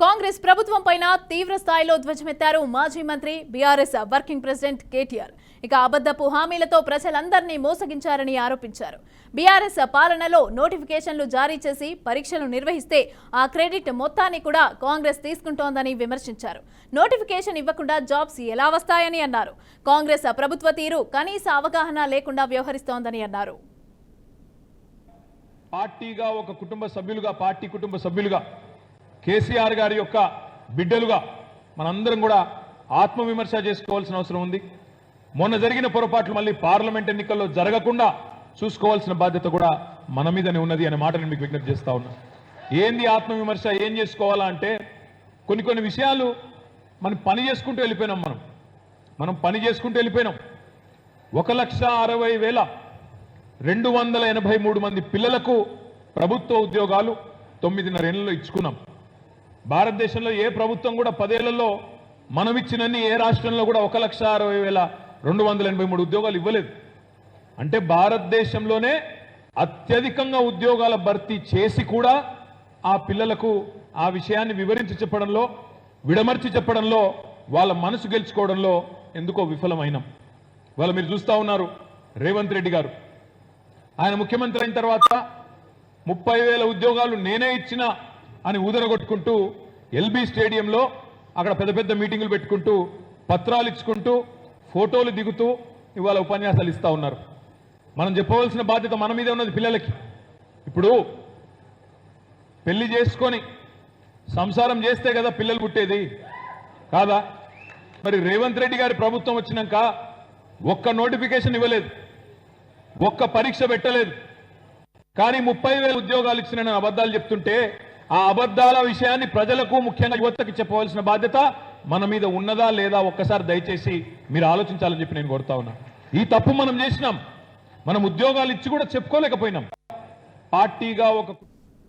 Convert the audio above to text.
కాంగ్రెస్ ప్రభుత్వం పైన తీవ్ర స్థాయిలో ధ్వజమెత్తారు మాజీ మంత్రి బీఆర్ఎస్ వర్కింగ్ ప్రెసిడెంట్ కేటీఆర్. ఇక అబద్ధపు హామీలతో ప్రజలందరినీ మోసగించారని ఆరోపించారు. బీఆర్ఎస్ పాలనలో నోటిఫికేషన్లు జారీ చేసి పరీక్షలు నిర్వహిస్తే ఆ క్రెడిట్ మొత్తాన్ని కూడా కాంగ్రెస్ తీసుకుంటోందని విమర్శించారు. నోటిఫికేషన్ ఇవ్వకుండా జాబ్స్ ఎలా వస్తాయని అన్నారు. కాంగ్రెస్ ప్రభుత్వ తీరు కనీస అవగాహన లేకుండా వ్యవహరిస్తోందని అన్నారు. పార్టీగా ఒక కుటుంబ సభ్యులుగా కేసీఆర్ గారి యొక్క బిడ్డలుగా మనందరం కూడా ఆత్మవిమర్శ చేసుకోవాల్సిన అవసరం ఉంది. మొన్న జరిగిన పొరపాట్లు మళ్ళీ పార్లమెంట్ ఎన్నికల్లో జరగకుండా చూసుకోవాల్సిన బాధ్యత కూడా మన మీదనే ఉన్నది అనే మాట నేను మీకు విజ్ఞప్తి చేస్తా ఉన్నా. ఏంది ఆత్మవిమర్శ, ఏం చేసుకోవాలా అంటే కొన్ని విషయాలు మనం పని చేసుకుంటూ వెళ్ళిపోయినాం. మనం పని చేసుకుంటూ వెళ్ళిపోయినాం. 1,60,283 మంది పిల్లలకు ప్రభుత్వ ఉద్యోగాలు 9.5 ఏళ్లలో ఇచ్చుకున్నాం. భారతదేశంలో ఏ ప్రభుత్వం కూడా 10 ఏళ్లలో మనం ఇచ్చినన్ని ఏ రాష్ట్రంలో కూడా 1,60,283 ఉద్యోగాలు ఇవ్వలేదు. అంటే భారతదేశంలోనే అత్యధికంగా ఉద్యోగాల భర్తీ చేసి కూడా ఆ పిల్లలకు ఆ విషయాన్ని వివరించి చెప్పడంలో, విడమర్చి చెప్పడంలో, వాళ్ళ మనసు గెలుచుకోవడంలో ఎందుకో విఫలమైనాం. వాళ్ళ మీరు చూస్తా ఉన్నారు, రేవంత్ రెడ్డి గారు ఆయన ముఖ్యమంత్రి అయిన తర్వాత 30,000 ఉద్యోగాలు నేనే ఇచ్చిన అని ఊదరగొట్టుకుంటూ ఎల్బీ స్టేడియంలో అక్కడ పెద్ద మీటింగులు పెట్టుకుంటూ పత్రాలు ఇచ్చుకుంటూ ఫోటోలు దిగుతూ ఇవాళ ఉపన్యాసాలు ఇస్తా ఉన్నారు. మనం చెప్పవలసిన బాధ్యత మన మీదే ఉన్నది. పిల్లలకి ఇప్పుడు పెళ్లి చేసుకొని సంసారం చేస్తే కదా పిల్లలు పుట్టేది కాదా? మరి రేవంత్ రెడ్డి గారి ప్రభుత్వం వచ్చినాక ఒక్క నోటిఫికేషన్ ఇవ్వలేదు, ఒక్క పరీక్ష పెట్టలేదు. కానీ 30,000 ఉద్యోగాలు ఇచ్చిన అబద్ధాలు చెప్తుంటే ఆ అబద్ధాల విషయాన్ని ప్రజలకు, ముఖ్యంగా యువతకి చెప్పవలసిన బాధ్యత మన మీద ఉన్నదా లేదా ఒక్కసారి దయచేసి మీరు ఆలోచించాలని చెప్పి నేను కోరుతా ఉన్నా. ఈ తప్పు మనం చేసినాం. మనం ఉద్యోగాలు ఇచ్చి కూడా చెప్పుకోలేకపోయినాం. పార్టీగా ఒక